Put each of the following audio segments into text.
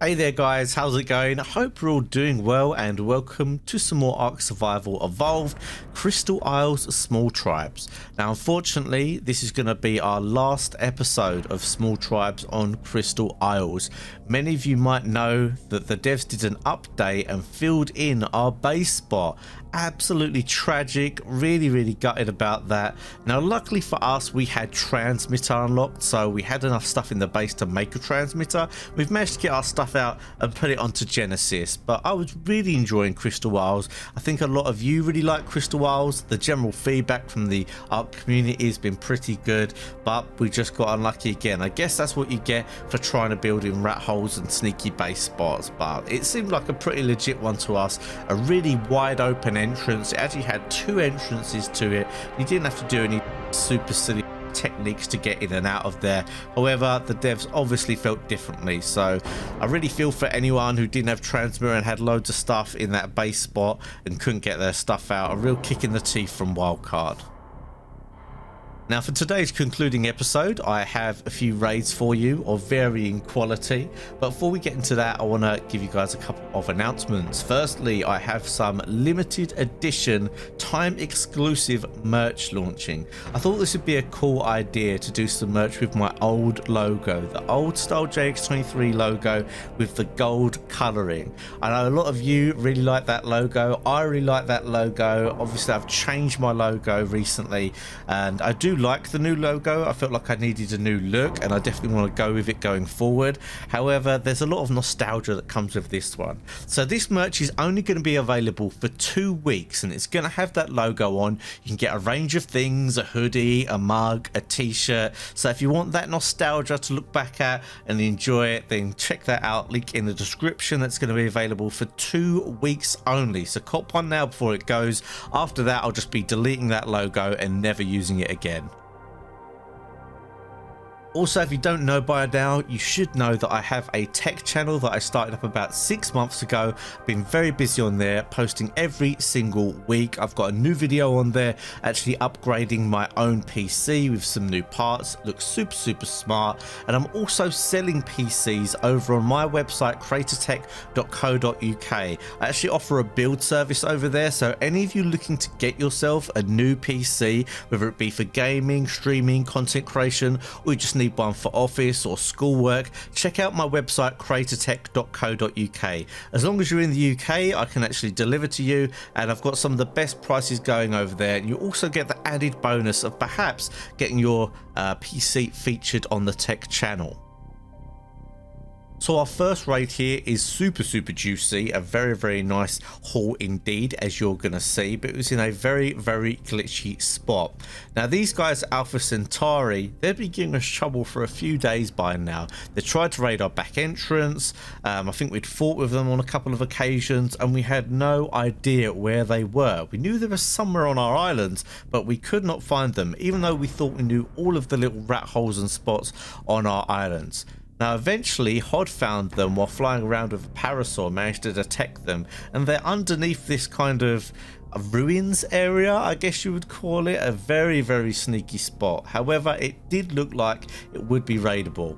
Hey there guys, how's it going? I hope you're all doing well and welcome to some more Ark Survival Evolved Crystal Isles Small Tribes. Now unfortunately this is going to be our last episode of Small Tribes on Crystal Isles. Many of you might know that the devs did an update and filled in our base spot. Absolutely tragic, really gutted about that. Now luckily for us we had transmitter unlocked, so we had enough stuff in the base to make a transmitter. We've managed to get our stuff out and put it onto Genesis, but I was really enjoying Crystal Isles. I think a lot of you really like Crystal Isles. The general feedback from the Ark community has been pretty good, but we just got unlucky again. I guess that's what you get for trying to build in rat holes and sneaky base spots, but it seemed like a pretty legit one to us. A really wide open entrance. It actually had two entrances to it. You didn't have to do any super silly techniques to get in and out of there. However, the devs obviously felt differently, so I really feel for anyone who didn't have transmitter and had loads of stuff in that base spot and couldn't get their stuff out. A real kick in the teeth from Wildcard. Now for today's concluding episode, I have a few raids for you of varying quality, but before we get into that I want to give you guys a couple of announcements. Firstly, I have some limited edition time exclusive merch launching. I thought this would be a cool idea to do some merch with my old logo, the old style JX23 logo with the gold colouring. I know a lot of you really like that logo. I really like that logo. Obviously I've changed my logo recently and I do like the new logo. I felt like I needed a new look and I definitely want to go with it going forward. However, there's a lot of nostalgia that comes with this one. So this merch is only going to be available for 2 weeks and it's going to have that logo on. You can get a range of things, a hoodie, a mug, a t-shirt. So if you want that nostalgia to look back at and enjoy it, then check that out. Link in the description. That's going to be available for 2 weeks only. So cop one now before it goes. After that, I'll just be deleting that logo and never using it again. Also, if you don't know by now, you should know that I have a tech channel that I started up about 6 months ago. I've been very busy on there, posting every single week. I've got a new video on there actually upgrading my own PC with some new parts. Looks super smart. And I'm also selling PCs over on my website creatortech.co.uk. I actually offer a build service over there, so any of you looking to get yourself a new PC, whether it be for gaming, streaming, content creation, or you just need one for office or schoolwork, check out my website creatortech.co.uk. As long as you're in the UK, I can actually deliver to you, and I've got some of the best prices going over there. And you also get the added bonus of perhaps getting your PC featured on the tech channel. So our first raid here is super juicy, a very nice haul indeed, as you're gonna see, but it was in a very glitchy spot. Now these guys, Alpha Centauri, they've been giving us trouble for a few days by now. They tried to raid our back entrance. I think we'd fought with them on a couple of occasions and we had no idea where they were. We knew they were somewhere on our islands, but we could not find them, even though we thought we knew all of the little rat holes and spots on our islands. Now eventually Hod found them while flying around with a parasol, managed to detect them, and they're underneath this kind of ruins area, I guess you would call it. A very sneaky spot. However, it did look like it would be raidable.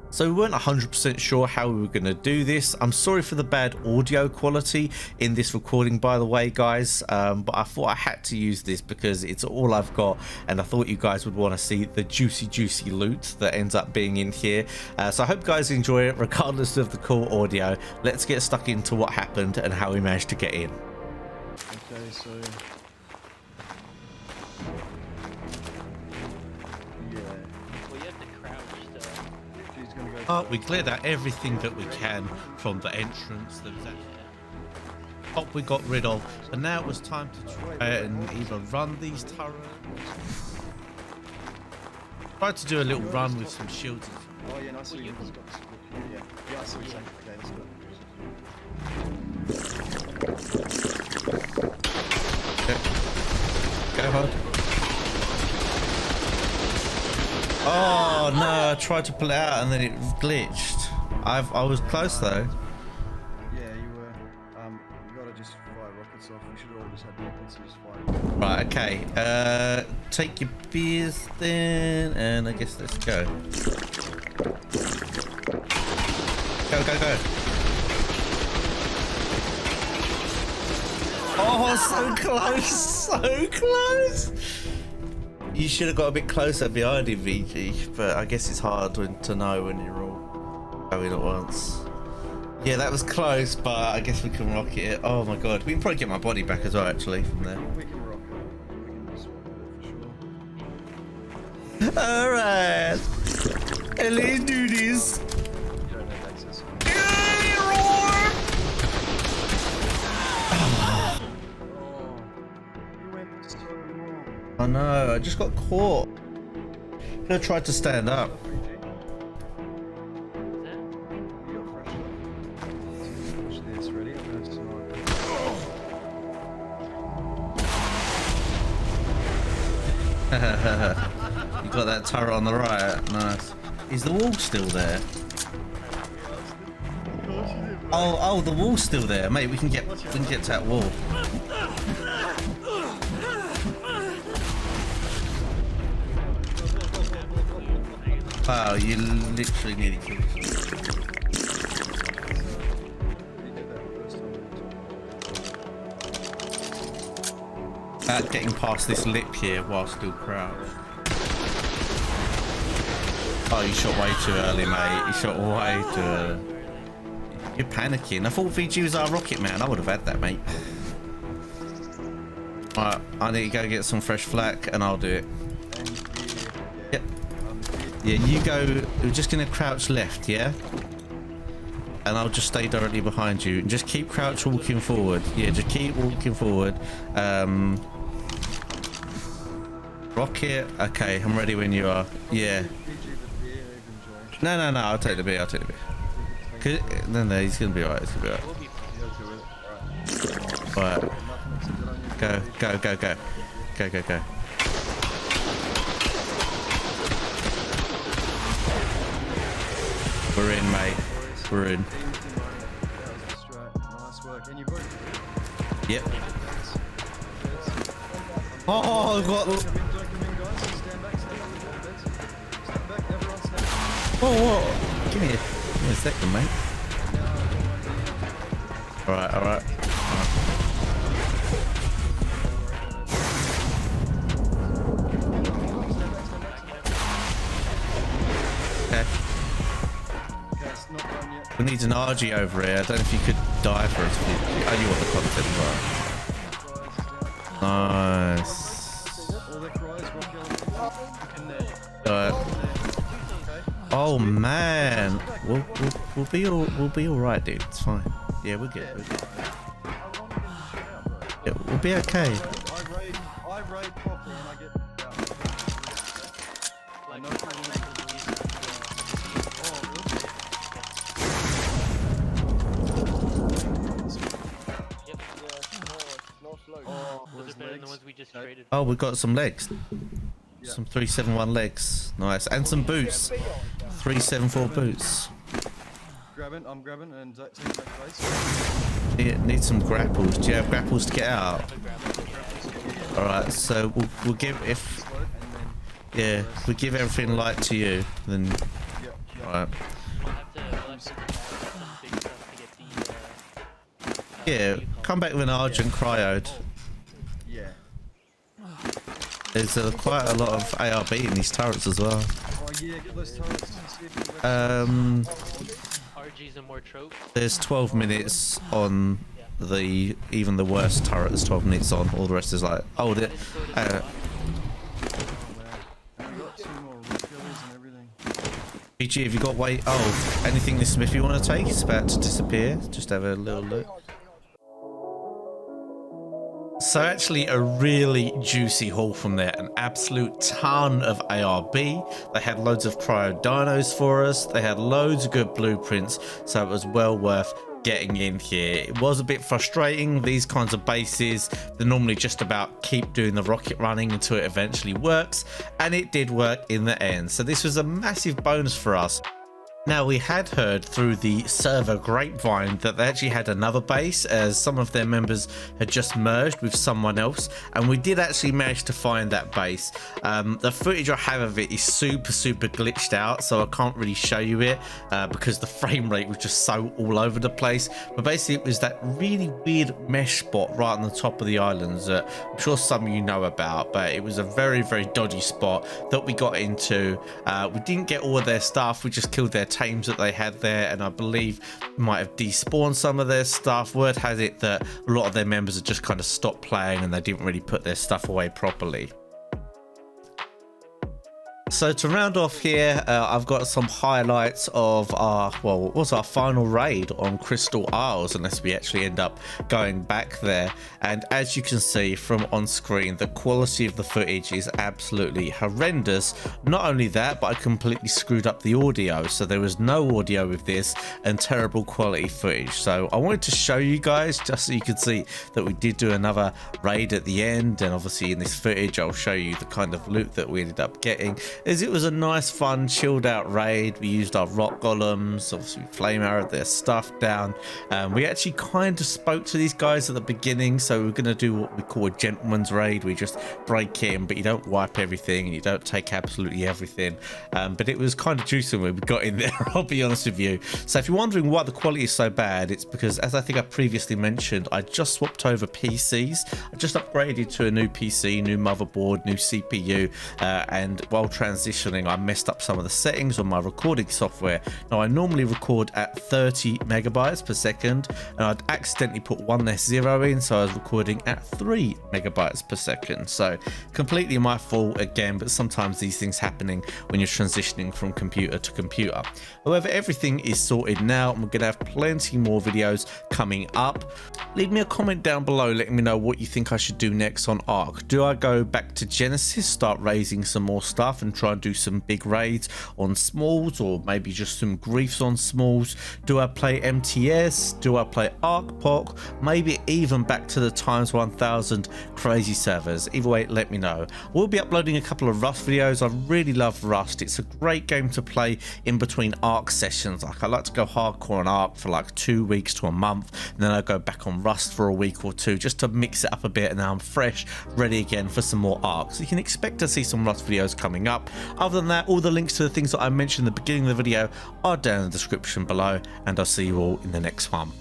So we weren't 100% sure how we were going to do this. I'm sorry for the bad audio quality in this recording, by the way, guys, but I thought I had to use this because it's all I've got, and I thought you guys would want to see the juicy loot that ends up being in here. So I hope you guys enjoy it regardless of the cool audio. Let's get stuck into what happened and how we managed to get in. Okay, so We cleared out everything that we can from the entrance. There was actually top we got rid of, and now it was time to try and either run these turrets. Tried to do a little run with some shields. oh yeah, nice. Yeah, I see what you're saying. Okay, let's go. Okay. Go hard. Oh no, I tried to pull it out and then it glitched. I was close though. Yeah, you were. You gotta just fire rockets off. We should have all just had rockets and just fire. Right, okay. Take your beers then, and I guess let's go. go, go. Oh, so close, so close. You should have got a bit closer behind him, VG, but I guess it's hard to know when you're all going at once. Yeah, that was close, but I guess we can rocket it. Oh my god, we can probably get my body back as well, actually, from there. We can rock it. We can just swap it for sure. Alright, let's do this. You don't have access. You went so wrong. Oh no, I just got caught. Could have tried to stand up. You got fresh stuff. Push this, ready? I'm gonna snipe. You got that turret on the right. Nice. Is the wall still there? Oh, the wall's still there, mate. We can get to that wall. Wow, you literally nearly killed us. Getting past this lip here while still crouched. Oh, you shot way too early, mate. You shot way too early. You're panicking. I thought VG was our rocket man. I would have had that, mate. Alright, I need to go get some fresh flak and I'll do it. Yep. Yeah, you go. We're just gonna crouch left, yeah? And I'll just stay directly behind you. And just keep crouch walking forward. Yeah, just keep walking forward. Rocket. Okay, I'm ready when you are. Yeah. No, I'll take the B. I'll take the B. No, he's gonna be alright. He's gonna be alright. Alright. Go. We're in, mate. We're in. Nice work. And you've got. Yep. Oh, I got. Don't come in, guys. Stand back. Stand back. Everyone stand back. Whoa. Give me a second, mate. Alright. Okay. We need an RG over here. I don't know if you could die for us. Oh, you want the content, right? Nice. Alright. Oh man, we'll be all right, dude. It's fine. Yeah, we're good. Yeah, we'll be okay. I raid properly and I get out. I know Oh, we got some legs. Some 371 legs. Nice. And some boots. 374 boots. I'm grabbing and taking back place. Need some grapples. Do you have grapples to get out? Alright, so we'll give if we give everything light to you, then alright. Yeah, come back with an Argent cryoed. Yeah. There's quite a lot of ARB in these turrets as well. Oh yeah, get those turrets. RGs and more tropes. There's 12 minutes on even the worst turret. There's 12 minutes on. All the rest is like, oh, And we got 2 more refillers and everything. PG, have you got weight? Oh, anything this Smith you want to take? It's about to disappear. Just have a little look. So actually a really juicy haul from there, an absolute ton of ARB. They had loads of cryo dinos for us. They had loads of good blueprints, so it was well worth getting in here. It was a bit frustrating. These kinds of bases, they're normally just about keep doing the rocket running until it eventually works, and it did work in the end. So this was a massive bonus for us. Now, we had heard through the server grapevine that they actually had another base, as some of their members had just merged with someone else, and we did actually manage to find that base. The footage I have of it is super glitched out, so I can't really show you it because the frame rate was just so all over the place. But basically it was that really weird mesh spot right on the top of the islands that I'm sure some of you know about, but it was a very dodgy spot that we got into. We didn't get all of their stuff, we just killed their tames that they had there, and I believe might have despawned some of their stuff. Word has it that a lot of their members had just kind of stopped playing and they didn't really put their stuff away properly. So to round off here, I've got some highlights of our, well, what was our final raid on Crystal Isles, unless we actually end up going back there. And as you can see from on screen, the quality of the footage is absolutely horrendous. Not only that, but I completely screwed up the audio, so there was no audio with this and terrible quality footage. So I wanted to show you guys just so you could see that we did do another raid at the end, and obviously in this footage I'll show you the kind of loot that we ended up getting. As it was a nice, fun, chilled out raid. We used our rock golems, obviously flame arrowed their stuff down. We actually kind of spoke to these guys at the beginning, so we're going to do what we call a gentleman's raid. We just break in, but you don't wipe everything and you don't take absolutely everything. But it was kind of juicy when we got in there, I'll be honest with you. So if you're wondering why the quality is so bad, it's because, as I think I previously mentioned, I just swapped over PCs. I just upgraded to a new PC, new motherboard, new CPU, and while transitioning I messed up some of the settings on my recording software. Now I normally record at 30 megabytes per second, and I'd accidentally put one less zero in, so I was recording at 3 megabytes per second. So completely my fault again, but sometimes these things happening when you're transitioning from computer to computer. However, everything is sorted now and we're gonna have plenty more videos coming up. Leave me a comment down below letting me know what you think I should do next on Ark. Do I go back to Genesis, start raising some more stuff and try and do some big raids on smalls, or maybe just some griefs on smalls? Do I play MTS? Do I play ArkPoc? Maybe even back to the times 1000 crazy servers? Either way, let me know. We'll be uploading a couple of Rust videos. I really love Rust. It's a great game to play in between Ark sessions. Like, I like to go hardcore on Ark for like 2 weeks to a month, and then I go back on Rust for a week or two just to mix it up a bit, and now I'm fresh, ready again for some more Ark. So you can expect to see some Rust videos coming up. Other than that, all the links to the things that I mentioned in the beginning of the video are down in the description below, and I'll see you all in the next one.